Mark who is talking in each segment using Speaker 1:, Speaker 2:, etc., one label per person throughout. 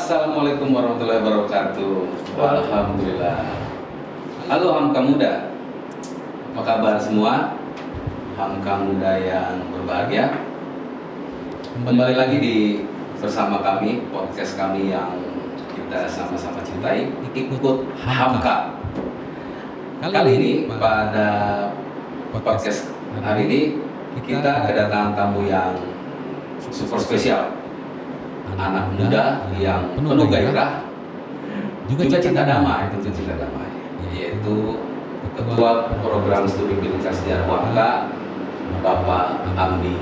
Speaker 1: Assalamualaikum warahmatullahi wabarakatuh. Alhamdulillah. Halo Hamka Muda, apa kabar semua? Hamka Muda yang berbahagia. Kembali lagi bersama kami, podcast kami yang kita sama-sama cintai, Ikut Hamka. Kali ini pada podcast hari ini kita kedatangan tamu yang super spesial, anak muda yang penuh gairah, juga cinta damai, yaitu Ketua Program Studi Pendidikan Sejarah Hamka, Bapak Andi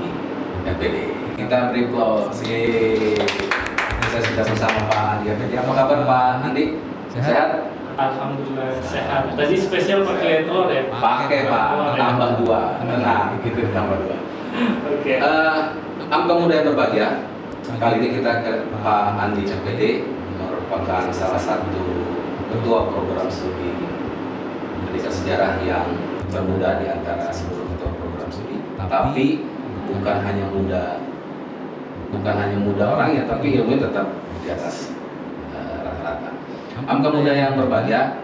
Speaker 1: FPD. Kita beri aplaus. Kita sudah bersama Pak Andi FPD. Apa kabar Pak Andi? Sehat?
Speaker 2: Alhamdulillah sehat. Tadi spesial pakai telur ya?
Speaker 1: Pakai Pak, tambah 2. Tenang, gitu tambah 2.
Speaker 2: Oke.
Speaker 1: Hamka Muda yang berbahagia. Kali ini kita ke Pak Andi FPD, merupakan salah satu ketua program studi pendidikan sejarah yang termuda di antara seluruh ketua program studi. Tapi bukan hanya muda orangnya, tapi ilmunya tetap di atas rata-rata. Hamka Muda yang berbahagia,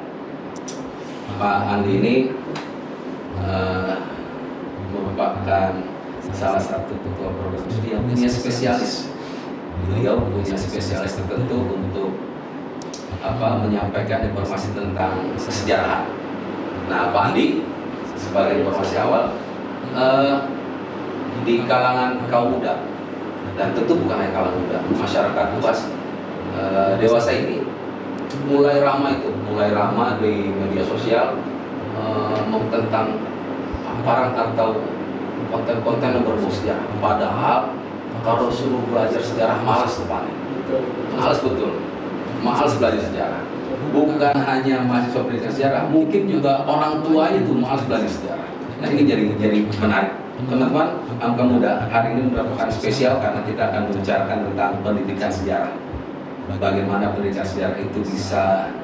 Speaker 1: Pak Andi ini merupakan salah satu ketua program studi yang punya spesialis. Beliau punya spesialis tertentu untuk menyampaikan informasi tentang kesejarahan. Nah, Pak Andi sebagai informasi awal di kalangan kaum muda, dan tentu bukan hanya kalangan muda, masyarakat luas dewasa ini mulai ramai di media sosial tentang paparan atau konten-konten yang berbau sejarah. Padahal kalau suruh belajar sejarah malas depannya, malas belajar sejarah. Bukan hanya mahasiswa pendidikan sejarah, mungkin juga orang tuanya itu malas belajar sejarah. Nah, ini jadi menarik. Teman-teman, Hamka Muda hari ini merupakan spesial karena kita akan membicarakan tentang pendidikan sejarah. Bagaimana pendidikan sejarah itu bisa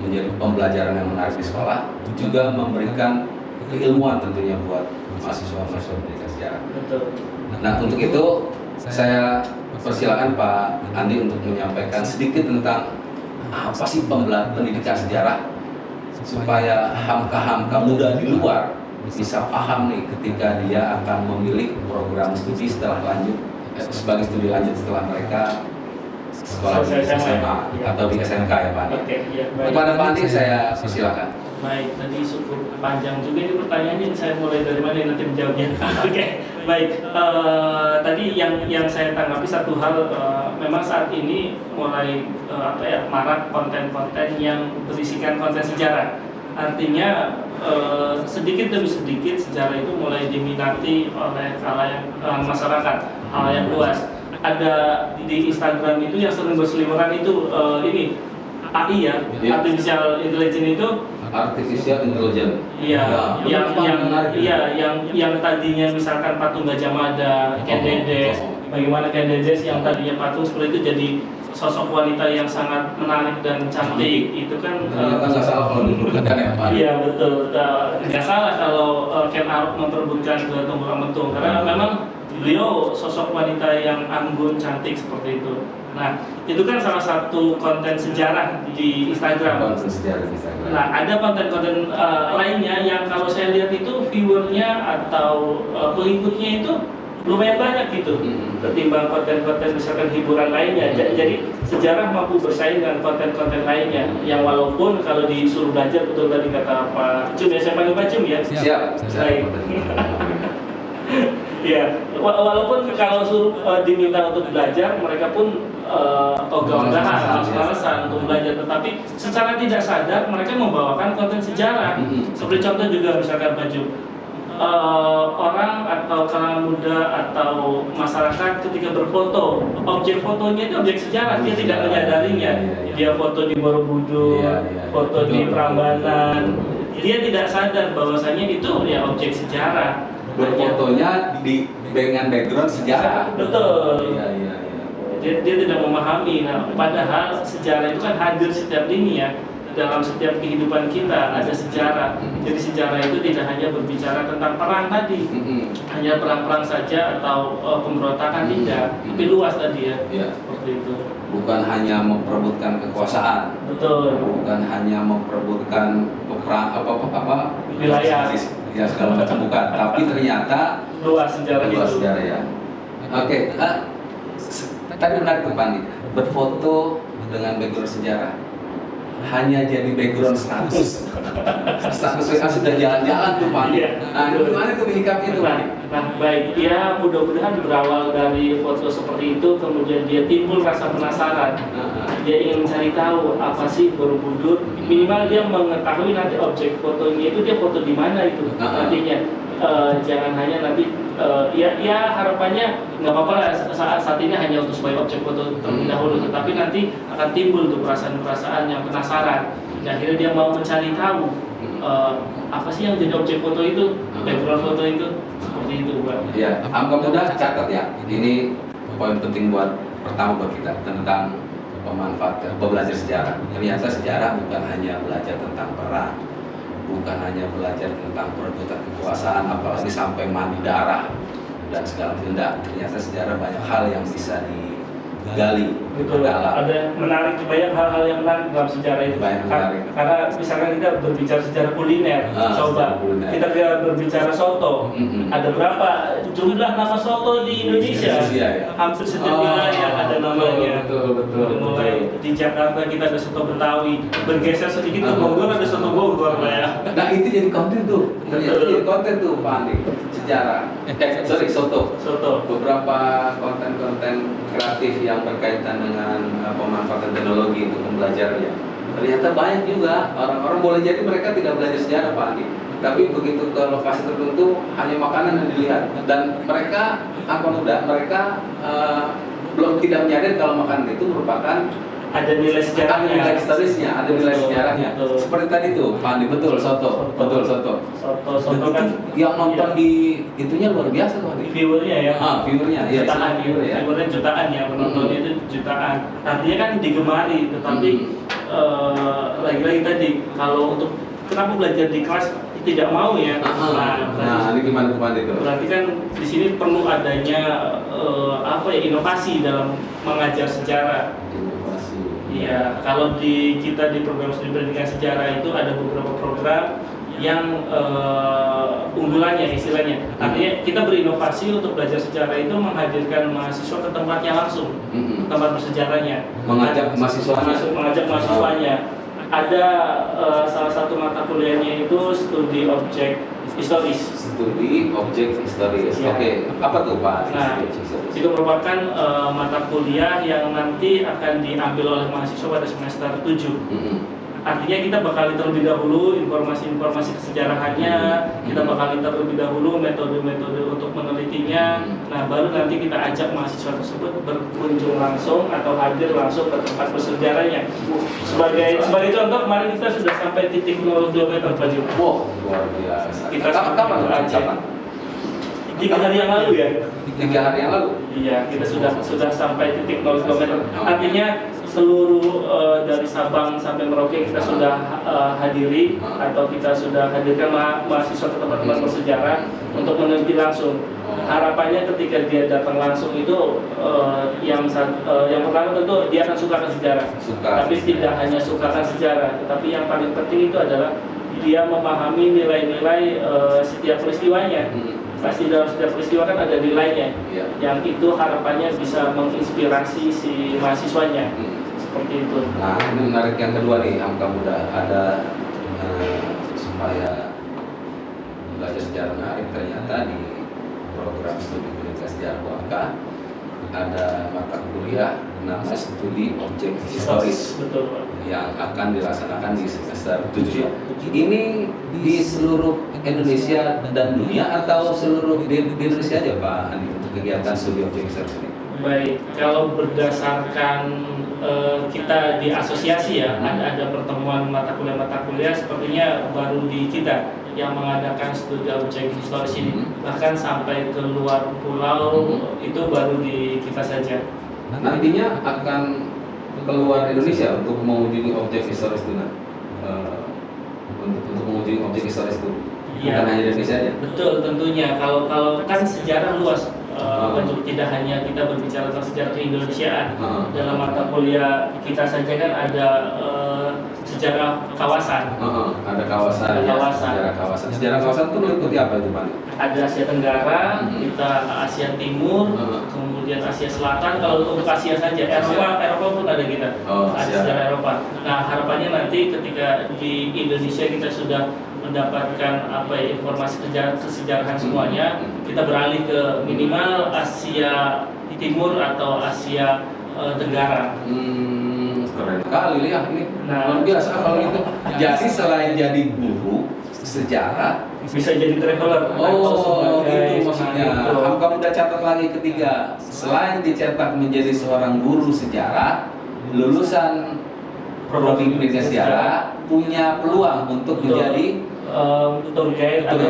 Speaker 1: menjadi pembelajaran yang menarik di sekolah, juga memberikan keilmuan tentunya buat mahasiswa pendidikan sejarah.
Speaker 2: Betul.
Speaker 1: Nah, untuk itu saya persilakan Pak Andi untuk menyampaikan sedikit tentang apa sih pendidikan sejarah, supaya hamka-hamka muda di luar bisa paham nih ketika dia akan memilih program studi setelah lanjut sebagai studi lanjut setelah mereka sekolah di SMA atau di SMK ya Pak Andi.
Speaker 2: Oke, iya, baik.
Speaker 1: Kepada Pak Andi saya persilakan.
Speaker 2: Baik, tadi cukup panjang juga ini pertanyaannya. Saya mulai dari mana nanti menjawabnya? Oke, baik. Tadi yang saya tanggapi satu hal, memang saat ini mulai marak konten-konten yang berisikan konten sejarah. Artinya sedikit demi sedikit sejarah itu mulai diminati oleh khalayak masyarakat, khalayak luas. Ada di Instagram itu yang sering berseliweran itu ini AI ya, artificial intelligence itu.
Speaker 1: Artificial intelligence.
Speaker 2: Iya, yang tadinya misalkan patung Gajah Mada, Ken Dedes, bagaimana Ken Dedes yang tadinya patung seperti itu jadi sosok wanita yang sangat menarik dan cantik. Itu kan
Speaker 1: nggak salah kalau diperbutkan ya Pak.
Speaker 2: Iya betul, nggak salah kalau Ken Arok memperebutkan ke Tunggul Ametung karena memang beliau sosok wanita yang anggun, cantik seperti itu. Nah, itu kan salah satu konten sejarah di Instagram.
Speaker 1: Konten sejarah di Instagram.
Speaker 2: Nah, ada konten-konten lainnya yang kalau saya lihat itu viewernya atau pengikutnya itu lumayan banyak gitu, ketimbang konten-konten misalkan hiburan lainnya. Jadi sejarah mampu bersaing dengan konten-konten lainnya yang walaupun kalau disuruh belajar, betul tadi kata Pak Cum ya, saya panggil Pak Cum ya.
Speaker 1: Siap.
Speaker 2: Baik. Ya, walaupun kalau suruh diminta untuk belajar, mereka pun ogah-ogahan, males-malesan untuk belajar, tetapi secara tidak sadar mereka membawakan konten sejarah. Seperti contoh juga misalkan baju orang atau kalangan muda atau masyarakat ketika berfoto, objek fotonya itu objek sejarah, dia tidak menyadarinya. Dia foto di Borobudur, foto di Prambanan, dia tidak sadar bahwasanya itu ya objek sejarah.
Speaker 1: Berfotonya dengan background sejarah.
Speaker 2: Betul.
Speaker 1: Iya.
Speaker 2: Dia tidak memahami. Nah, padahal sejarah itu kan hadir setiap lini ya. dalam setiap kehidupan kita ada sejarah. Jadi sejarah itu tidak hanya berbicara tentang perang tadi, hanya perang-perang saja atau pemberontakan tidak, tapi luas tadi ya. Seperti itu.
Speaker 1: Bukan hanya memperebutkan kekuasaan.
Speaker 2: Betul.
Speaker 1: Bukan hanya memperebutkan
Speaker 2: wilayah.
Speaker 1: Ya segala macam bukan. Tapi ternyata
Speaker 2: luas sejarah
Speaker 1: luas
Speaker 2: itu.
Speaker 1: sejarah ya. Oke. Tadi menarik tuh Pandi. Berfoto dengan background sejarah. Hanya jadi background status WA sudah jalan-jalan tuh Pak. Nah, gimana tuh menyikapi itu Pak?
Speaker 2: Nah, baik, ya mudah-mudahan berawal dari foto seperti itu, kemudian dia timbul rasa penasaran. Dia ingin mencari tahu apa sih Borobudur. Minimal dia mengetahui nanti objek fotonya itu dia foto di mana itu nantinya. Jangan hanya nanti ya harapannya nggak apa-apa lah saat ini hanya untuk sebagai objek foto terlebih dahulu, tetapi nanti akan timbul tuh perasaan-perasaan yang penasaran dan akhirnya dia mau mencari tahu apa sih yang jadi objek foto itu, background foto itu, seperti itu Pak.
Speaker 1: Iya, Hamka Muda catat ya, ini poin penting pertama buat kita tentang pemanfaatan belajar sejarah. Ternyata sejarah bukan hanya belajar tentang perang, bukan hanya belajar tentang perebutan kekuasaan, apalagi sampai mandi darah dan segala tidak. Ternyata sejarah banyak hal yang bisa digali.
Speaker 2: Betul. Ada banyak hal-hal yang menarik dalam sejarah itu. Karena misalkan kita berbicara sejarah kuliner, coba kita berbicara soto. Ada berapa jumlah nama soto di Indonesia?
Speaker 1: Ya.
Speaker 2: Hampir setiap wilayah ada namanya.
Speaker 1: Betul.
Speaker 2: Mulai di Jakarta kita ada soto Betawi, bergeser sedikit ke Bogor ada soto Bogor lah ya.
Speaker 1: Nah itu jadi konten tuh. Ternyata jadi konten tuh Pak Andi. Sejarah. Soto. Beberapa konten-konten kreatif yang berkaitan dengan pemanfaatan teknologi untuk pembelajarannya. Ternyata banyak juga orang-orang, boleh jadi mereka tidak belajar sejarah Pak Andi, tapi begitu ke lokasi tertentu hanya makanan yang dilihat dan mereka mereka belum tidak menyadari kalau makanan itu merupakan
Speaker 2: ada nilai sejarahnya,
Speaker 1: ada nilai historisnya, ada nilai sejarahnya. Seperti tadi tuh, Pak Andi, soto. Soto kan yang nonton di itunya luar biasa tuh,
Speaker 2: viewernya ya.
Speaker 1: Viewernya, iya.
Speaker 2: Viewernya jutaan ya, penontonnya itu jutaan. Artinya kan digemari, tetapi lagi-lagi tadi kalau untuk kenapa belajar di kelas tidak mau ya.
Speaker 1: Nah, ini gimana Pak Andi tuh?
Speaker 2: Berarti kan di sini perlu adanya inovasi dalam mengajar sejarah. Iya, kalau kita di program studi pendidikan sejarah itu ada beberapa program yang unggulannya istilahnya. Artinya kita berinovasi untuk belajar sejarah itu menghadirkan mahasiswa ke tempatnya langsung, tempat bersejarahnya.
Speaker 1: Mengajak
Speaker 2: mahasiswanya. Ada salah satu mata kuliahnya itu studi objek historis.
Speaker 1: Ya. Oke, apa tuh Pak?
Speaker 2: Nah, itu merupakan mata kuliah yang nanti akan diambil oleh mahasiswa pada semester 7. Artinya kita bakal terlebih dahulu informasi-informasi kesejarahannya, kita bakal terlebih dahulu metode-metode untuk menelitinya. Nah, baru nanti kita ajak mahasiswa tersebut berkunjung langsung atau hadir langsung ke tempat bersejarahnya. Sebagai contoh, kemarin kita sudah sampai titik 02 meter Pak Jum.
Speaker 1: Wow, luar biasa.
Speaker 2: Kita
Speaker 1: kapan?
Speaker 2: 3 hari yang lalu ya.
Speaker 1: 3 hari yang lalu.
Speaker 2: Iya, kita sudah sampai titik 02 meter. Artinya seluruh dari Sabang sampai Merauke kita sudah hadiri atau kita sudah hadirkan mahasiswa ke tempat-tempat bersejarah untuk meneliti langsung. Harapannya ketika dia datang langsung itu yang pertama tentu dia akan sukakan sejarah. Tapi tidak hanya sukakan sejarah, tetapi yang paling penting itu adalah dia memahami nilai-nilai setiap peristiwanya. Pasti dalam setiap peristiwa kan ada nilainya, yang itu harapannya bisa menginspirasi si mahasiswanya. Seperti itu.
Speaker 1: Nah, ini menarik yang kedua nih, Hamka Muda. Ada supaya belajar sejarah menarik, ternyata di program studi pendidikan sejarah UANKA ada mata kuliah namanya studi objek historis.
Speaker 2: Betul, Pak.
Speaker 1: Yang akan dilaksanakan di semester 7 ya. Ini di seluruh Indonesia dan dunia atau seluruh di Indonesia aja Pak Andi untuk kegiatan studi objek historis ini?
Speaker 2: Baik, kalau berdasarkan kita di asosiasi ya, ada pertemuan mata kuliah sepertinya baru di kita yang mengadakan studi objek historis ini. Bahkan sampai ke luar pulau itu baru di kita saja.
Speaker 1: Nantinya akan keluar Indonesia untuk mengunjungi objek historis itu. untuk mengunjungi objek historis itu.
Speaker 2: Iya.
Speaker 1: Bukan hanya Indonesia aja.
Speaker 2: Betul, tentunya. Kalau kan sejarah luas, tidak hanya kita berbicara tentang sejarah keindonesiaan. Dalam mata kuliah kita saja kan ada sejarah kawasan.
Speaker 1: Ada kawasan.
Speaker 2: Ada
Speaker 1: Ya,
Speaker 2: kawasan.
Speaker 1: sejarah kawasan. Sejarah kawasan itu meliputi apa itu, Pak?
Speaker 2: Ada Asia Tenggara, kita Asia Timur, kemudian Asia Selatan. Kalau untuk Asia saja, Eropa pun ada kita. Ada sejarah Eropa. Nah, harapannya nanti ketika di Indonesia kita sudah mendapatkan informasi kesejarahan semuanya, kita beralih ke minimal Asia Timur atau Asia Tenggara.
Speaker 1: Keren kali ya ini.
Speaker 2: Nah,
Speaker 1: luar biasa kalau gitu. Jadi selain jadi guru sejarah,
Speaker 2: bisa jadi traveler.
Speaker 1: Itu maksudnya. Kamu udah catat lagi ketiga. Selain dicetak menjadi seorang guru sejarah, lulusan prodi pendidikan sejarah punya peluang untuk menjadi
Speaker 2: tour guide atau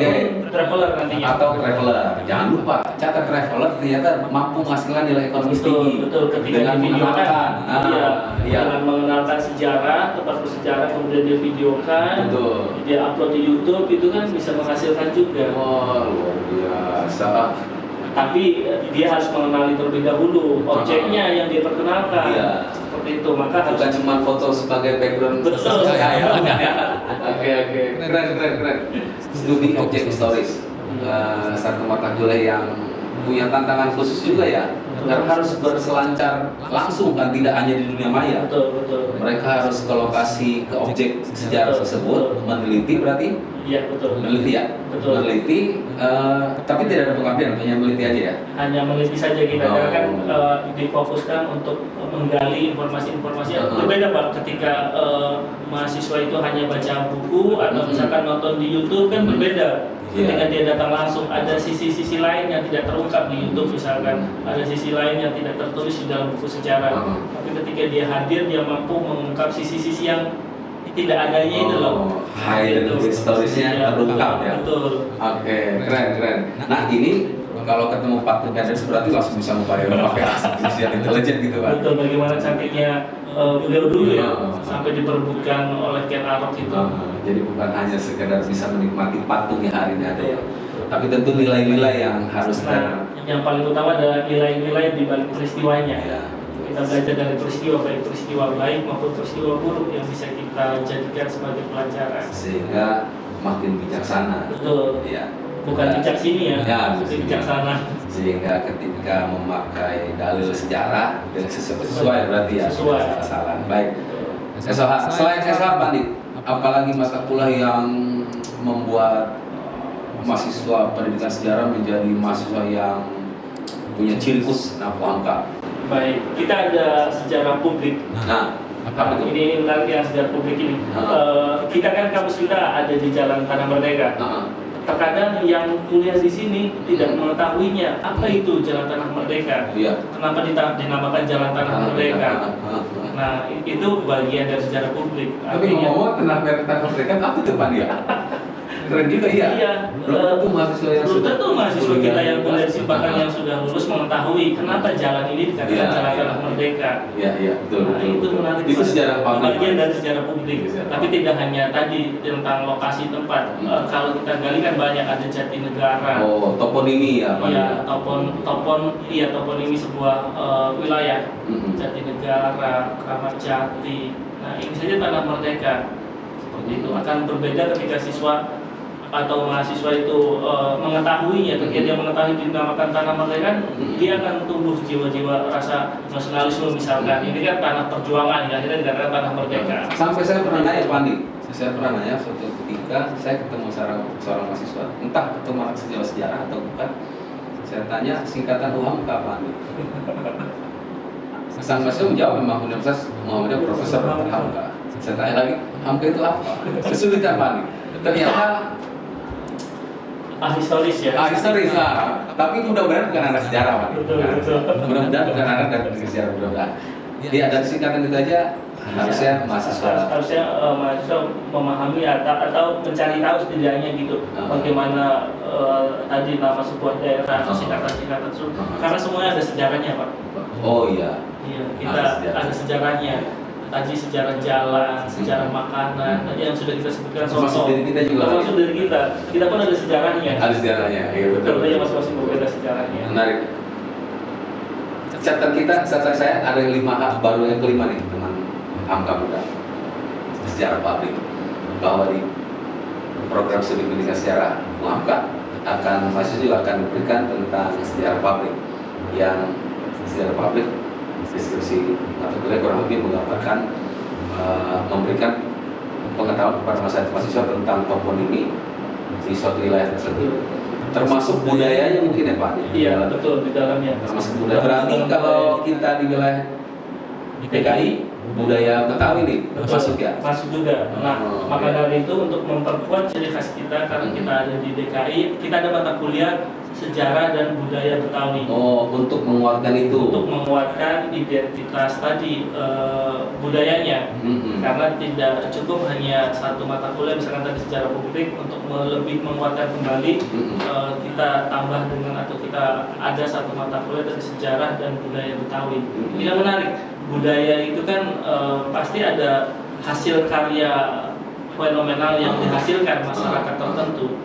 Speaker 2: traveler nantinya.
Speaker 1: Atau traveler. Jangan lupa, catat traveler ternyata mampu menghasilkan nilai ekonomi tinggi.
Speaker 2: Betul, ketika
Speaker 1: dengan
Speaker 2: divideokan,
Speaker 1: iya.
Speaker 2: dengan mengenalkan sejarah, tempat bersejarah, kemudian dia videokan, dia upload di YouTube, itu kan bisa menghasilkan juga.
Speaker 1: Luar biasa.
Speaker 2: Tapi dia harus mengenali terlebih dahulu objeknya yang dia perkenalkan.
Speaker 1: Iya.
Speaker 2: Seperti itu, maka
Speaker 1: bukan cuma foto sebagai background.
Speaker 2: Betul.
Speaker 1: Oke. Keren. Studi objek historis. Satu mata kuliah yang punya tantangan khusus juga ya. Karena harus berselancar langsung kan, tidak hanya di dunia maya.
Speaker 2: Betul.
Speaker 1: Mereka harus ke lokasi, ke objek sejarah tersebut, meneliti berarti?
Speaker 2: Iya, betul.
Speaker 1: Meneliti ya?
Speaker 2: Betul.
Speaker 1: Meneliti, tapi tidak ada pengabdian, hanya meneliti aja ya?
Speaker 2: Hanya meneliti saja kita, karena kan difokuskan untuk menggali informasi-informasi yang berbeda Pak. Ketika mahasiswa itu hanya baca buku atau misalkan nonton di YouTube kan berbeda. Ketika dia datang langsung, ada sisi-sisi lain yang tidak terungkap di YouTube misalkan, ada sisi lain yang tidak tertulis di dalam buku sejarah. Tapi ketika dia hadir, dia mampu mengungkap sisi-sisi yang tidak adanya itu loh.
Speaker 1: Hidden historisnya terungkap ya.
Speaker 2: Betul.
Speaker 1: Oke, keren. Nah ini kalau ketemu Pak Tukades berarti langsung bisa pakai artificial intelligence gitu kan?
Speaker 2: Betul, bagaimana cantiknya beliau dulu ya, sampai diperebutkan oleh Ken Arok itu.
Speaker 1: Jadi bukan hanya sekedar bisa menikmati patung yang hari ini ada ya, tapi tentu nilai-nilai yang harus
Speaker 2: yang paling utama adalah nilai-nilai di balik peristiwanya.
Speaker 1: Ya.
Speaker 2: Kita belajar dari peristiwa, baik peristiwa baik maupun peristiwa buruk yang bisa kita jadikan sebagai pelajaran.
Speaker 1: Sehingga makin bijaksana.
Speaker 2: Betul.
Speaker 1: Ya.
Speaker 2: Bukan bijak sini ya, tapi bijaksana.
Speaker 1: Sehingga ketika memakai dalil sejarah dengan sesuai berarti ya.
Speaker 2: Sesuai.
Speaker 1: Salah. Baik. Selain SH Pandit, apalagi mata kuliah yang membuat mahasiswa pendidikan sejarah menjadi mahasiswa yang punya ciri khusus angka.
Speaker 2: Baik, kita ada sejarah publik.
Speaker 1: Nah, apa itu?
Speaker 2: Ini menarik yang sejarah publik ini. Kita kan kampus kita ada di Jalan Tanah Merdeka. Terkadang yang kuliah di sini tidak mengetahuinya apa itu Jalan Tanah Merdeka.
Speaker 1: Iya.
Speaker 2: Kenapa dinamakan Jalan Tanah Merdeka? Nah, itu bagian dari sejarah publik.
Speaker 1: Tapi ngomong Tanah Merdeka apa itu Pak dia? Keren juga ya.
Speaker 2: Iya.
Speaker 1: Belum tentu
Speaker 2: mahasiswa kita yang kuliah di Sipakan yang sudah lulus mengetahui kenapa jalan ini dikatakan Jalan Tanah Merdeka.
Speaker 1: Iya, betul.
Speaker 2: Itu menarik.
Speaker 1: Itu sejarah publik.
Speaker 2: Bagian dari sejarah publik. Tapi tidak hanya tadi tentang lokasi tempat. Kalau kita gali kan banyak, ada Jatinegara.
Speaker 1: Toponimi ya Pak.
Speaker 2: Iya, toponimi sebuah wilayah. Jatinegara, Kramat Jati. Nah, ini saja Tanah Merdeka. Seperti itu akan berbeda ketika siswa atau mahasiswa itu mengetahuinya. Ketika dia mengetahui dinamakan Tanah Merdeka, dia akan tumbuh jiwa-jiwa rasa nasionalisme misalkan. Ini kan tanah perjuangan, ya, akhirnya dikatakan Tanah Merdeka.
Speaker 1: Sampai saya pernah nanya Pak Andi, suatu ketika saya ketemu seorang mahasiswa, entah ketemu anak sejarah atau bukan, saya tanya singkatan UHAM apa Andi? Sang mahasiswa menjawab memang Universitas Muhammadiyah Profesor Hamka. Saya tanya lagi, Hamka itu apa? Kesulitan Pak Andi. Ternyata
Speaker 2: historis ya.
Speaker 1: Historis lah. Tapi mudah-mudahan bukan anak sejarah Pak.
Speaker 2: Betul.
Speaker 1: Mudah-mudahan bukan anak dari sejarah, mudah-mudahan. Ya, dari singkatan itu aja harusnya mahasiswa
Speaker 2: memahami atau mencari tahu setidaknya gitu. Bagaimana tadi nama sebuah daerah, singkatan-singkatan karena semuanya ada sejarahnya Pak.
Speaker 1: Oh iya.
Speaker 2: Iya, kita ada sejarahnya. tadi sejarah jalan, sejarah makanan, tadi yang sudah kita sebutkan
Speaker 1: Termasuk diri kita juga.
Speaker 2: Termasuk dari kita pun ada sejarahnya.
Speaker 1: Ada sejarahnya, iya betul.
Speaker 2: Tentunya masing-masing berbeda sejarahnya.
Speaker 1: Menarik. Catatan saya ada yang 5 baru yang kelima nih teman Hamka Muda. Sejarah publik, bahwa di program studi pendidikan sejarah Hamka mahasiswa juga akan diberikan tentang sejarah publik, yang sejarah publik deskripsi atau kurang lebih menggambarkan memberikan pengetahuan kepada mahasiswa tentang toponimi di suatu wilayah tersebut, termasuk budayanya mungkin ya Pak?
Speaker 2: Iya betul, di dalamnya.
Speaker 1: Termasuk budaya. Berarti kalau kita di wilayah DKI, budaya Betawi nih masuk ya?
Speaker 2: Masuk juga. Nah, maka dari itu untuk memperkuat ciri khas kita, karena kita ada di DKI, kita ada mata kuliah sejarah dan budaya Betawi.
Speaker 1: Oh, untuk menguatkan itu? Untuk
Speaker 2: menguatkan identitas tadi, budayanya. Karena tidak cukup hanya satu mata kuliah, misalkan tadi sejarah publik, untuk lebih menguatkan kembali, kita tambah dengan atau kita ada satu mata kuliah dari sejarah dan budaya Betawi. Ini yang menarik. Budaya itu kan pasti ada hasil karya fenomenal yang dihasilkan masyarakat tertentu.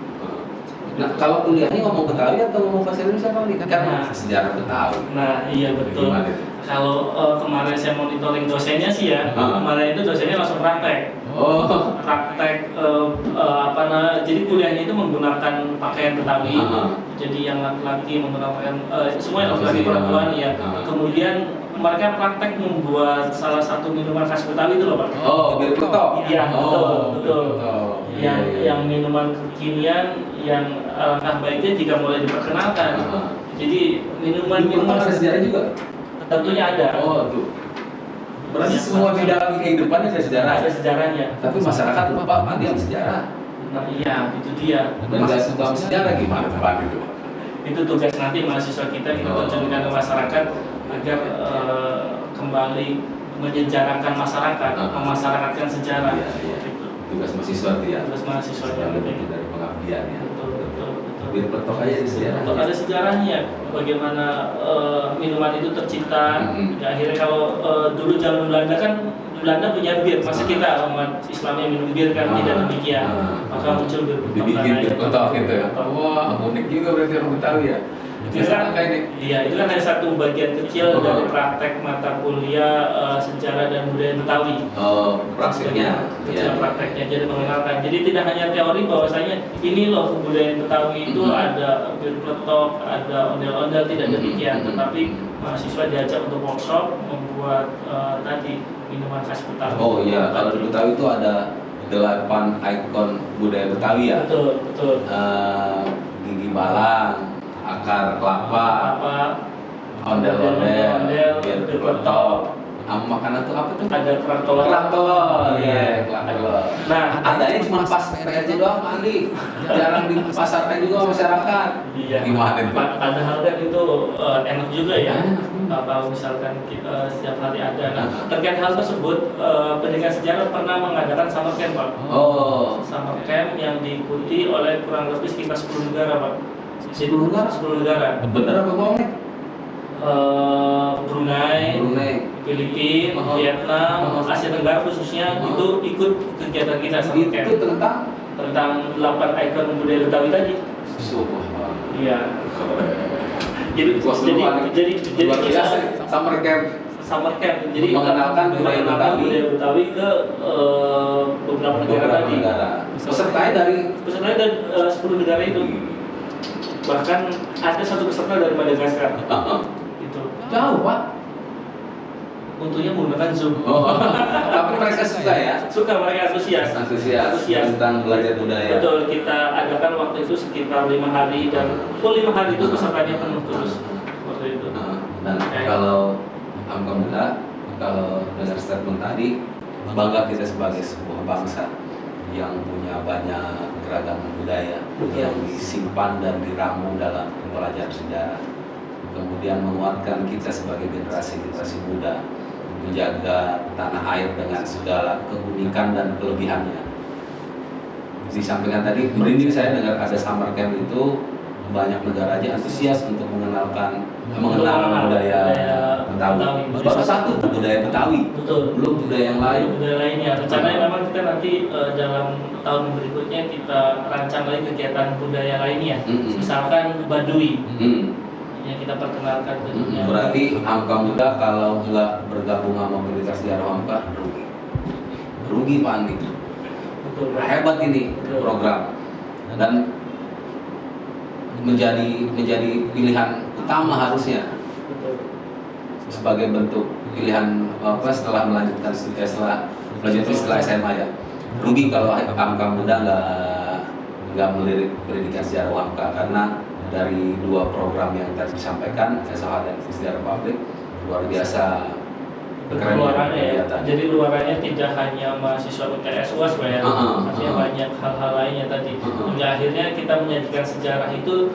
Speaker 1: Nah, kalau kuliahnya ngomong Betawi atau ngomong bahasa Indonesia Pak? Karena sejarah Betawi.
Speaker 2: Nah, iya betul. Kalau kemarin saya monitoring dosennya sih ya, kemarin itu dosennya langsung praktek. Praktek jadi kuliahnya itu menggunakan pakaian Betawi. Jadi yang laki-laki menggunakan semua laki-laki perempuan ya. Kemudian mereka praktek membuat salah satu minuman khas Betawi itu loh Pak.
Speaker 1: Oh, bir peletok.
Speaker 2: Iya, betul. Yang minuman kekinian yang alangkah baiknya jika mulai diperkenalkan. Jadi minuman
Speaker 1: ada sejarah juga.
Speaker 2: Tentunya ada.
Speaker 1: Oh, tuh. Berarti semua bidang kehidupan ada sejarah.
Speaker 2: Ada sejarahnya.
Speaker 1: Tapi masyarakat lupa mandi sama sejarah.
Speaker 2: Nah, iya, itu dia.
Speaker 1: Dan nggak suka sejarah gimana Pak itu?
Speaker 2: Itu tugas nanti mahasiswa kita terjunkan ke masyarakat agar kembali menyejarahkan masyarakat, memasyarakatkan sejarah. Tugas mahasiswa itu ya. Tugas mahasiswa yang
Speaker 1: lebih dari pengabdian ya.
Speaker 2: Betul.
Speaker 1: Bir peletok aja di sejarah.
Speaker 2: Ada sejarahnya. Bagaimana minuman itu tercipta. Akhirnya kalau dulu zaman Belanda kan, Belanda punya bir, masa kita umat Islamnya minum bir kan? Tidak demikian. Maka muncul bir peletok.
Speaker 1: Dibikin bir peletok gitu ya. Wah, unik juga berarti orang Betawi ya.
Speaker 2: Itu kan, iya, itu kan hanya satu bagian kecil dari praktek mata kuliah sejarah dan budaya Betawi.
Speaker 1: Prakteknya.
Speaker 2: Kecil prakteknya, jadi mengenalkan. Jadi tidak hanya teori bahwasanya ini loh kebudayaan Betawi itu ada bir peletok, ada ondel-ondel, tidak demikian. Tetapi mahasiswa diajak untuk workshop membuat tadi minuman khas Betawi.
Speaker 1: Oh iya, kalau di Betawi itu ada 8 ikon budaya Betawi ya.
Speaker 2: Betul.
Speaker 1: Gigi balang, akar kelapa, ondel-ondel, bir peletok. Makanan tuh apa tuh?
Speaker 2: Ada kerak telur.
Speaker 1: Iya, kerak telur.
Speaker 2: Nah,
Speaker 1: adanya cuma pas PRJ doang kali. Jarang dipasarkan juga masyarakat.
Speaker 2: Iya.
Speaker 1: Gimana itu?
Speaker 2: Padahal kan itu enak juga ya. Kalau misalkan kita setiap hari ada. Nah, terkait hal tersebut, pendidikan sejarah pernah mengadakan summer camp, Pak. Summer camp yang diikuti oleh kurang lebih sekitar 10 negara, Pak.
Speaker 1: 10 negara? Bener apa bohong?
Speaker 2: Brunei, Filipina, Vietnam, Asia Tenggara khususnya itu ikut kegiatan kita summer camp.
Speaker 1: Itu tentang
Speaker 2: 8 ikon budaya Betawi tadi. Iya. Jadi
Speaker 1: summer camp.
Speaker 2: Jadi
Speaker 1: mengenalkan budaya
Speaker 2: Betawi ke beberapa negara tadi.
Speaker 1: Pesertanya dari
Speaker 2: 10 negara itu. Bahkan ada satu peserta dari Madagaskar. Itu.
Speaker 1: Jauh Pak.
Speaker 2: Untungnya menggunakan Zoom.
Speaker 1: Tapi mereka suka ya?
Speaker 2: Suka, mereka antusias
Speaker 1: tentang belajar budaya.
Speaker 2: Betul, kita adakan waktu itu sekitar 5 hari dan 5 hari itu pesertanya penuh terus waktu itu.
Speaker 1: Dan kalau Hamka Muda, kalau dengar statement tadi, bangga kita sebagai sebuah bangsa yang punya banyak keragaman budaya yang disimpan dan diramu dalam pelajaran sejarah. Kemudian menguatkan kita sebagai generasi muda menjaga tanah air dengan segala keunikan dan kelebihannya. Di sampingan tadi merinding saya dengar ada summer camp itu banyak negara aja antusias untuk mengenal budaya Betawi. Baru satu budaya Betawi,
Speaker 2: Betul.
Speaker 1: belum budaya yang lain.
Speaker 2: Budaya lainnya. Rencananya memang kita nanti dalam tahun berikutnya kita rancang lagi kegiatan budaya lainnya. Misalkan Baduy. Yang kita perkenalkan ke dunia.
Speaker 1: Berarti Hamka Muda kalau nggak bergabung sama Komunitas Sejarah Hamka rugi Pak Andi.
Speaker 2: Betul.
Speaker 1: Hebat ini program dan menjadi pilihan utama harusnya.
Speaker 2: Betul.
Speaker 1: Sebagai bentuk pilihan setelah melanjutkan studi setelah SMA ya. Rugi kalau Hamka Muda nggak melirik pendidikan sejarah Hamka karena dari dua program yang tadi disampaikan SOH dan Sejarah Publik luar biasa keren
Speaker 2: Luarannya ya.
Speaker 1: kegiatan.
Speaker 2: Jadi luarannya tidak hanya mahasiswa UTS UAS Pak ya. Artinya banyak hal-hal lainnya tadi. Hingga akhirnya kita menyajikan sejarah itu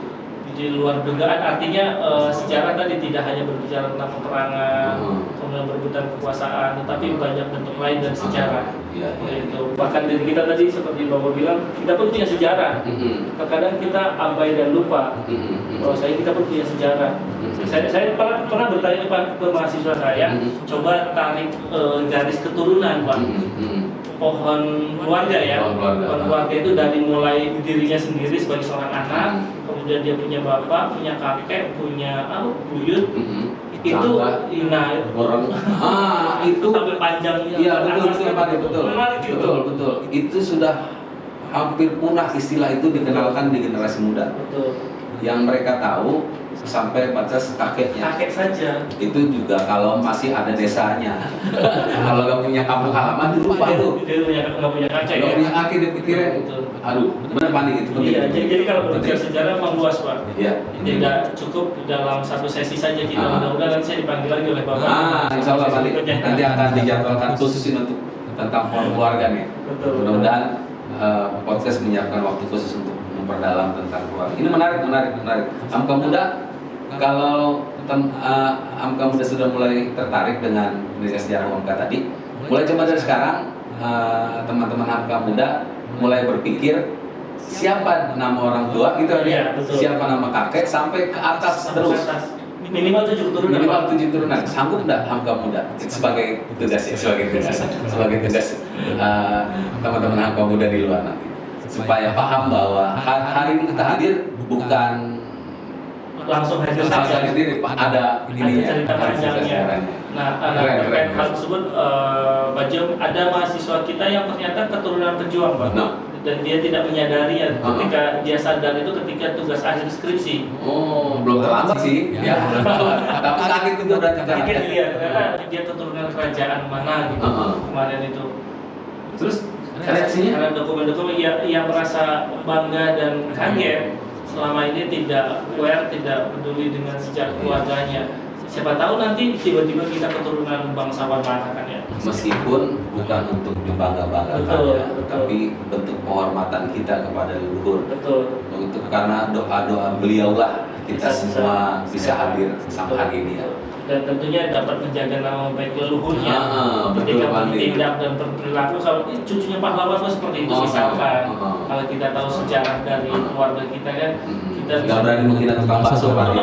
Speaker 2: di luar dugaan. Artinya sejarah tadi tidak hanya berbicara tentang peperangan, kemudian berebutan kekuasaan, tetapi banyak bentuk lain dari sejarah. Itu bahkan dari kita tadi seperti Bapak bilang, kita pun punya sejarah. Terkadang kita abai dan lupa. Kalau kita pun punya sejarah. Saya pernah bertanya ke mahasiswa saya, coba tarik garis keturunan Pak. Pohon keluarga ya. Pohon keluarga itu dari mulai dirinya sendiri sebagai seorang anak, kemudian dia punya bapak, punya kakek, punya buyut. Itu itu sampai panjang.
Speaker 1: Iya betul. Itu sudah hampir punah istilah itu dikenalkan di generasi muda.
Speaker 2: Betul.
Speaker 1: Yang mereka tahu sampai batas kakeknya.
Speaker 2: Kakek saja.
Speaker 1: Itu juga kalau masih ada desanya. Kalau nggak punya kampung halaman lupa tuh.
Speaker 2: Dia nggak punya kakek.
Speaker 1: Nggak punya kakek dipikirnya. Aduh, benar panik itu penting.
Speaker 2: Iya, jadi kalau berbicara sejarah memang luas Pak.
Speaker 1: Iya.
Speaker 2: Tidak cukup dalam satu sesi saja kita. Mudah-mudahan nanti saya dipanggil lagi oleh Bapak.
Speaker 1: Insya Allah nanti akan dijadwalkan khusus untuk tentang keluarga nih.
Speaker 2: Betul.
Speaker 1: Mudah-mudahan podcast menyiapkan waktu khusus untuk memperdalam tentang keluarga. Ini menarik. Hamka Muda, kalau Hamka Muda sudah mulai tertarik dengan pendidikan sejarah Hamka tadi, mulai coba dari sekarang teman-teman Hamka Muda mulai berpikir siapa nama orang tua gitu ya, siapa nama kakek sampai ke atas terus.
Speaker 2: Minimal 7 keturunan.
Speaker 1: Minimal 7 keturunan. Sanggup enggak Hamka Muda? Itu sebagai tugas ya, sebagai tugas teman-teman Hamka Muda di luar nanti. Supaya paham bahwa hari ini kita hadir bukan
Speaker 2: langsung hadir saja.
Speaker 1: Ada
Speaker 2: cerita panjangnya. Nah, terkait hal tersebut, Pak Jom, ada mahasiswa kita yang ternyata keturunan pejuang, Pak. Dan dia tidak menyadari ya, ketika dia sadar itu ketika tugas akhir skripsi.
Speaker 1: Belum terlambat sih. Ya, tapi kaget itu udah
Speaker 2: ketika dilihat karena dia keturunan kerajaan mana gitu kemarin itu. Terus reaksinya karena dokumen-dokumen yang merasa bangga dan kaget selama ini tidak aware, tidak peduli dengan sejarah keluarganya. Siapa tahu nanti tiba-tiba kita keturunan bangsawan mana kan ya.
Speaker 1: Meskipun bukan untuk dibangga-banggakan ya, tapi bentuk penghormatan kita kepada leluhur.
Speaker 2: Betul.
Speaker 1: Untuk karena doa-doa beliau lah kita semua bisa hadir sampai hari ini ya.
Speaker 2: Dan tentunya dapat menjaga nama baik leluhurnya. Ketika bertindak dan berperilaku, kalau cucunya pahlawan itu seperti itu misalkan. Kalau kita tahu sejarah dari keluarga kita kan, kita
Speaker 1: nggak berani menghina tukang bakso Pak.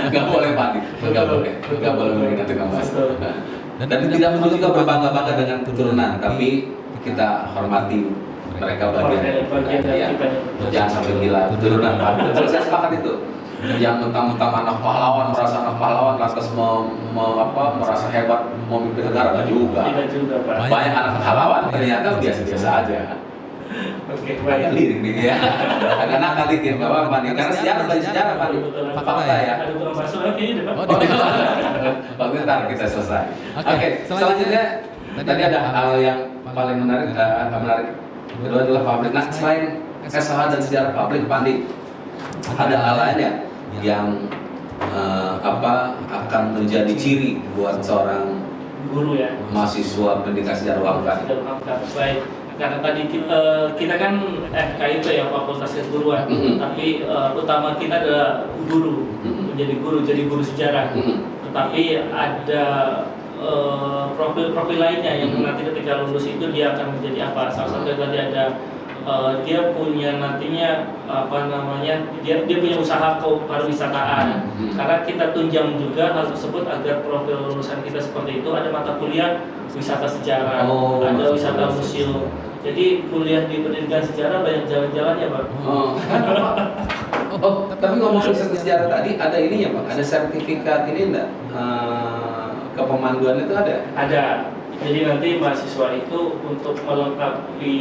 Speaker 1: Nggak boleh Pak, nggak boleh menghina tukang bakso. Dan tidak perlu juga berbangga-bangga dengan keturunan, tapi kita hormati mereka bagian dari kita. Jangan sampai gila keturunan Pak. Betul, saya sepakat itu. Yang mentang-mentang anak pahlawan, merasa anak pahlawan lantas merasa hebat memimpin negara, nggak juga.
Speaker 2: Tidak juga Pak.
Speaker 1: Banyak anak pahlawan ternyata biasa-biasa aja.
Speaker 2: Oke, baik.
Speaker 1: Lirik nih ya. Agak nakal dikit, nggak apa-apa nih. Karena sejarah Pak. Fakta ya.
Speaker 2: Ada tukang bakso lagi ini Pak.
Speaker 1: Oke, ntar kita selesai. Oke, selanjutnya tadi ada hal yang paling menarik. Kedua adalah publik. Nah, selain SOH dan sejarah publik, Pak Andi, ada hal lain ya yang akan menjadi ciri buat seorang
Speaker 2: guru ya,
Speaker 1: mahasiswa pendidikan sejarah Hamka.
Speaker 2: Baik. Karena tadi kita kan FK itu ya Fakultas Keguruan, tapi utama kita adalah guru, menjadi guru, jadi guru sejarah. Tetapi ada profil-profil lainnya yang nanti ketika lulus itu dia akan menjadi apa? Salah satu tadi ada dia punya nantinya apa namanya dia punya usaha pariwisataan. Karena kita tunjang juga hal tersebut agar profil lulusan kita seperti itu. Ada mata kuliah wisata sejarah, ada wisata museum. Jadi kuliah di pendidikan sejarah banyak jalan-jalan ya Pak.
Speaker 1: Tapi ngomong wisata sejarah tadi ada ininya Pak, ada sertifikat ini enggak? Kepemanduan itu ada?
Speaker 2: Ada. Jadi nanti mahasiswa itu untuk melengkapi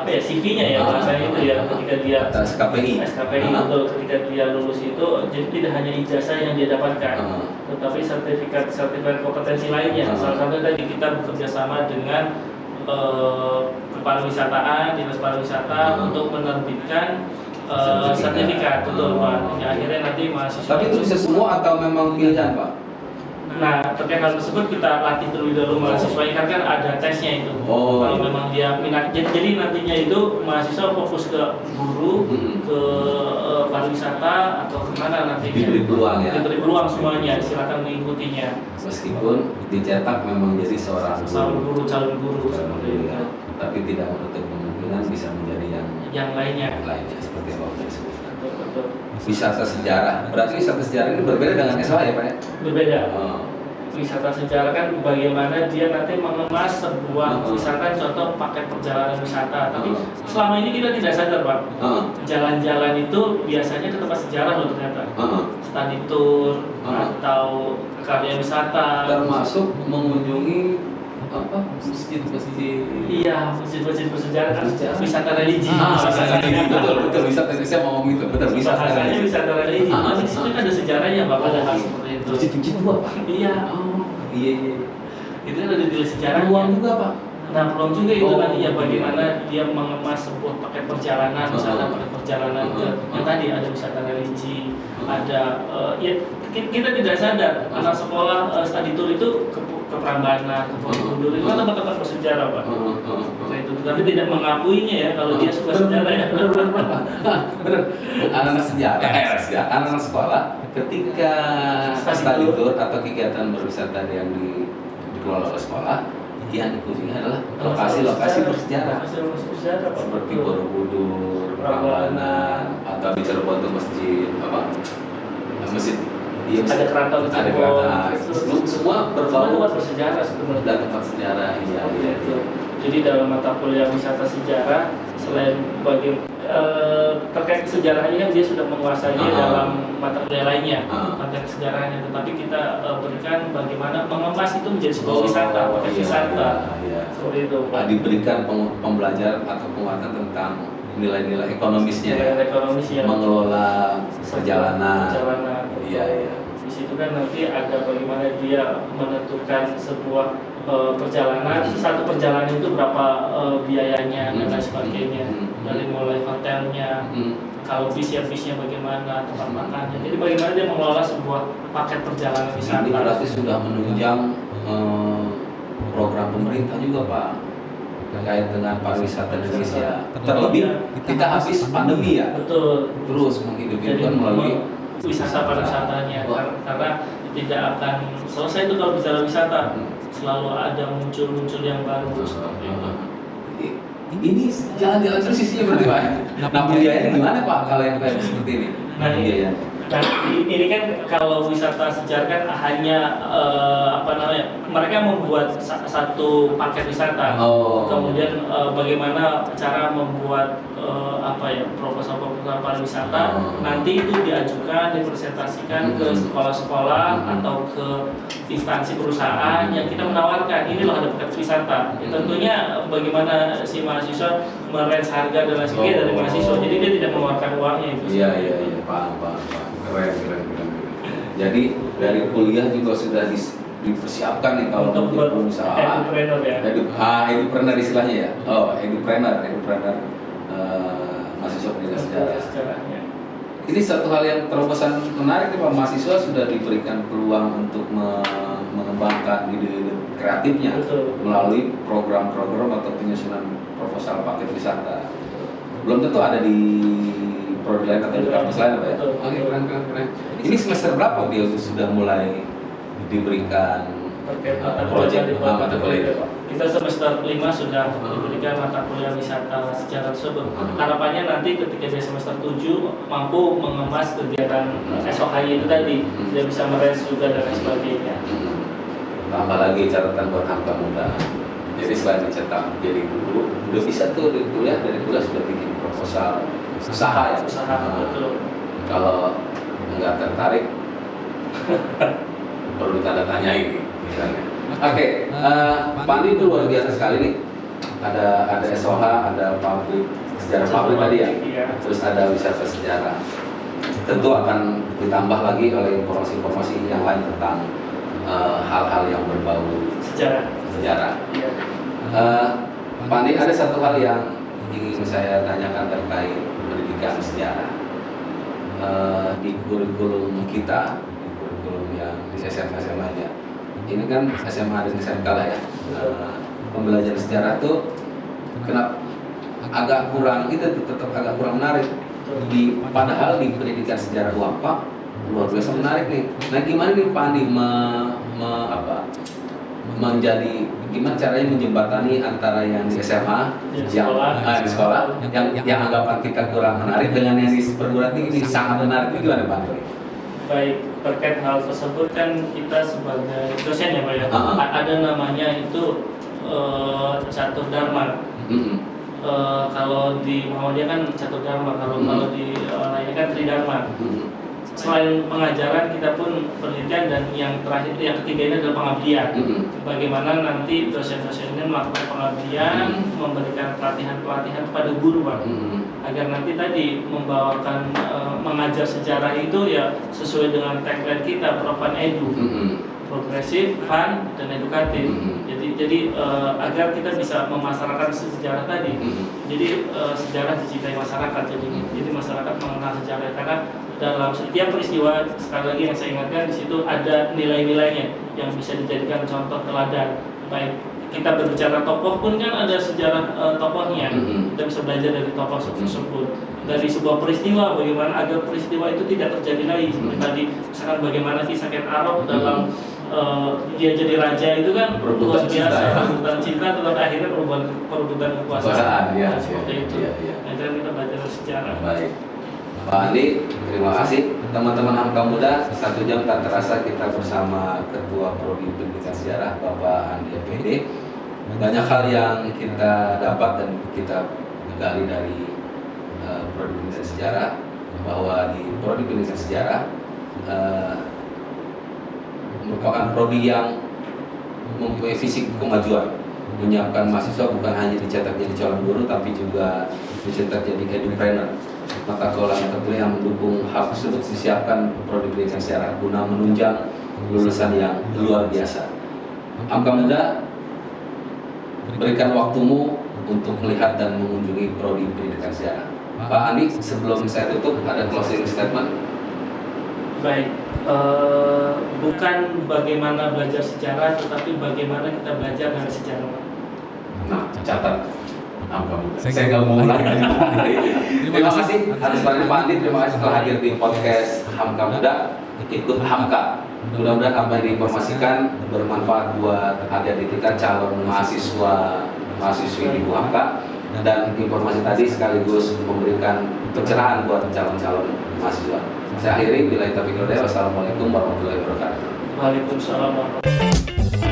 Speaker 2: CV-nya ya bahasanya itu ya ketika dia
Speaker 1: SKPI
Speaker 2: betul, ketika dia lulus itu jadi tidak hanya ijazah yang dia dapatkan, tetapi sertifikat kompetensi lainnya. Salah satunya tadi kita bekerja sama dengan kepariwisataan, dinas pariwisata untuk menerbitkan sertifikat betul Pak. Akhirnya nanti mahasiswa.
Speaker 1: Tapi itu bisa semua atau memang pilihan Pak?
Speaker 2: Nah, terkait hal tersebut kita latih terlebih dahulu mahasiswa kan ada tesnya itu. Kalau memang dia minat, jadi nantinya itu mahasiswa fokus ke guru, ke pariwisata atau kemana nantinya.
Speaker 1: Diberi peluang ya.
Speaker 2: Diberi peluang semuanya, silakan mengikutinya.
Speaker 1: Meskipun dicetak memang jadi seorang
Speaker 2: calon guru seperti itu.
Speaker 1: Tapi tidak menutup kemungkinan bisa menjadi yang
Speaker 2: lainnya
Speaker 1: seperti yang Bapak disebutkan.
Speaker 2: Betul.
Speaker 1: Wisata sejarah. Berarti wisata sejarah ini berbeda dengan SOA ya Pak ya?
Speaker 2: Berbeda. Wisata sejarah kan bagaimana dia nanti mengemas sebuah wisata, contoh paket perjalanan wisata. Tapi selama ini kita tidak sadar Pak, jalan-jalan itu biasanya ke tempat sejarah loh ternyata. Study tour atau karya wisata.
Speaker 1: Termasuk mengunjungi masjid-masjid.
Speaker 2: Iya, masjid-masjid bersejarah kan wisata religi.
Speaker 1: Betul, wisata saya mau ngomong itu, betul.
Speaker 2: Bahasanya wisata religi. Di situ kan ada sejarahnya Pak, pada hal seperti itu.
Speaker 1: Masjid tua Pak.
Speaker 2: Iya.
Speaker 1: Iya.
Speaker 2: Itu ada nilai sejarah.
Speaker 1: Peluang juga Pak.
Speaker 2: Nah, peluang juga itu nantinya bagaimana dia mengemas sebuah paket perjalanan, misalnya paket perjalanan ke yang tadi ada wisata religi, ada ya kita tidak sadar anak sekolah study tour itu ke Prambanan, ke Borobudur itu kan tempat-tempat bersejarah Pak. Itu tapi tidak mengakuinya ya kalau dia suka sejarah ya.
Speaker 1: Benar. Anak-anak sejarah, anak-anak sekolah ketika study tour atau kegiatan berwisata yang dikelola oleh sekolah, yang dikunjungi adalah lokasi-lokasi bersejarah. Seperti Borobudur, Prambanan, atau di Cirebon itu masjid. Iya,
Speaker 2: ada keraton
Speaker 1: semua berbau
Speaker 2: tempat bersejarah sebenarnya.
Speaker 1: Dan tempat sejarah, iya.
Speaker 2: Jadi dalam mata kuliah wisata sejarah selain terkait sejarah ini kan dia sudah menguasainya dalam mata kuliah lainnya, konteks sejarahnya. Tetapi kita berikan bagaimana mengemas itu menjadi sebuah wisata, wisata. Seperti itu.
Speaker 1: Diberikan pembelajaran atau penguatan tentang nilai-nilai ekonomisnya, mengelola perjalanan. Iya.
Speaker 2: Di situ kan nanti ada bagaimana dia menentukan sebuah perjalanan, satu perjalanan itu berapa biayanya dan lain sebagainya, dari mulai hotelnya, kalau bisnya bagaimana, tempat makannya. Jadi bagaimana dia mengelola sebuah paket perjalanan wisata.
Speaker 1: Ini berarti sudah menunjang program pemerintah juga Pak terkait dengan pariwisata Indonesia. Terlebih kita habis pandemi ya.
Speaker 2: Betul.
Speaker 1: Terus menghidupkan melalui
Speaker 2: wisata pariwisatanya karena tidak akan selesai itu kalau bicara wisata, selalu ada muncul yang baru seperti itu.
Speaker 1: Ini jalan-jalan terus isinya berarti Pak. Nah biayanya gimana Pak kalau yang kayak seperti ini?
Speaker 2: Nah ini kan kalau wisata sejarah kan hanya mereka membuat satu paket wisata, kemudian bagaimana cara membuat proposal pariwisata, nanti itu diajukan, dipresentasikan ke sekolah-sekolah atau ke instansi perusahaan yang kita menawarkan ini loh ada paket wisata. Tentunya bagaimana si mahasiswa merange harga dan lain sebagainya dari mahasiswa, jadi dia tidak mengeluarkan uangnya itu.
Speaker 1: Iya, paham. Keren. Jadi dari kuliah juga sudah dipersiapkan nih kalau
Speaker 2: untuk
Speaker 1: berusaha.
Speaker 2: Entrepreneur ya.
Speaker 1: Entrepreneur istilahnya ya. Entrepreneur mahasiswa pendidikan sejarah. Ini satu hal yang terobosan menarik nih Pak, mahasiswa sudah diberikan peluang untuk mengembangkan ide-ide kreatifnya melalui program-program atau penyusunan proposal paket wisata. Belum tentu ada di prodi lain atau di kampus lain Pak ya. Oke, keren. Ini semester berapa dia sudah mulai diberikan proyek mata kuliah Pak?
Speaker 2: kita semester 5 sudah diberikan mata kuliah wisata sejarah tersebut. Harapannya nanti ketika di semester 7 mampu mengemas kegiatan SOHY itu tadi, dia bisa meres juga dan lain sebagainya.
Speaker 1: Tambah lagi catatan buat Hamka Muda. Jadi selain dicetak jadi guru, udah bisa tuh dari kuliah sudah bikin proposal usaha ya.
Speaker 2: Usaha, betul.
Speaker 1: Kalau nggak tertarik, perlu ditanda tanyai misalnya. Oke, Pak Andi itu luar biasa sekali nih. Ada SOH, ada pabrik sejarah pabrik tadi ya.
Speaker 2: Iya.
Speaker 1: Terus ada wisata sejarah. Tentu akan ditambah lagi oleh informasi-informasi yang lain tentang hal-hal yang berbau
Speaker 2: Sejarah.
Speaker 1: Iya. Pak Andi, ada satu hal yang ingin saya tanyakan terkait pendidikan sejarah. Di kurikulum kita, kurikulum yang di SMA nya, ini kan SMA dan SMK lah ya. Pembelajaran sejarah tuh kenapa agak kurang, kita tetap agak kurang menarik. Padahal di pendidikan sejarah UAPA luar biasa menarik nih. Nah, gimana nih Pak Andi menjadi gimana caranya menjembatani antara yang di SMA
Speaker 2: di
Speaker 1: sekolah yang anggapan kita kurang menarik dengan yang di perguruan tinggi ini sangat menarik. Itu gimana Pak Andi?
Speaker 2: Baik, terkait hal tersebut kan kita sebagai dosen ya Pak ya, ada namanya itu catur dharma. Kalau di Muhammadiyah kan catur dharma, kalau di lainnya kan tridharma. Selain pengajaran, kita pun penelitian, dan yang terakhir yang ketiga ini adalah pengabdian. Bagaimana nanti dosen-dosen ini melakukan pengabdian, memberikan pelatihan kepada guru Pak, agar nanti tadi membawakan mengajar sejarah itu ya sesuai dengan tagline kita, Profan Edu, progresif, fun, dan edukatif. Jadi agar kita bisa memasarkan sejarah tadi. Jadi sejarah dicintai masyarakat. Jadi masyarakat mengenal sejarah, karena dalam setiap peristiwa, sekali lagi yang saya ingatkan, di situ ada nilai-nilainya yang bisa dijadikan contoh teladan. Baik kita berbicara tokoh pun kan ada sejarah tokohnya. Kita bisa belajar dari tokoh tersebut. Dari sebuah peristiwa, bagaimana agar peristiwa itu tidak terjadi lagi. Seperti tadi, misalkan bagaimana kisah Ken Arok dalam dia jadi raja itu kan luar biasa, perebutan cinta, tetapi akhirnya perebutan kekuasaan. Seperti itu. Nah, jadi kita belajar sejarah.
Speaker 1: Baik. Pak Andi, terima kasih. Teman-teman Hamka Muda, 1 jam tak terasa kita bersama Ketua Prodi Pendidikan Sejarah Bapak Andi FPD. Banyak hal yang kita dapat dan kita gali dari Prodi Pendidikan Sejarah, bahwa di Prodi Pendidikan Sejarah merupakan prodi yang mempunyai visi kemajuan, menyiapkan mahasiswa bukan hanya dicetak jadi calon guru, tapi juga dicetak jadi edupreneur. Mata kuliah yang mendukung hal tersebut disiapkan Prodi Pendidikan Sejarah guna menunjang lulusan yang luar biasa. Hamka Muda, berikan waktumu untuk melihat dan mengunjungi Prodi Pendidikan Sejarah. Pak Andi, sebelum saya tutup, ada closing statement?
Speaker 2: Baik, bukan bagaimana belajar sejarah, tetapi bagaimana kita belajar dari sejarah.
Speaker 1: Nah, catat. Saya nggak mau lagi. Terima kasih atas banyak Pak Andi. Terima kasih telah hadir di podcast Hamka Muda. Ikut Hamka. Mudah-mudahan apa yang diinformasikan bermanfaat buat adik-adik kita, calon mahasiswi di Hamka. Dan informasi tadi sekaligus memberikan pencerahan buat calon-calon mahasiswa. Saya akhiri, billahi taufiq wal hidayah. Wassalamualaikum warahmatullahi wabarakatuh.
Speaker 2: Waalaikumsalam warahmatullahi wabarakatuh.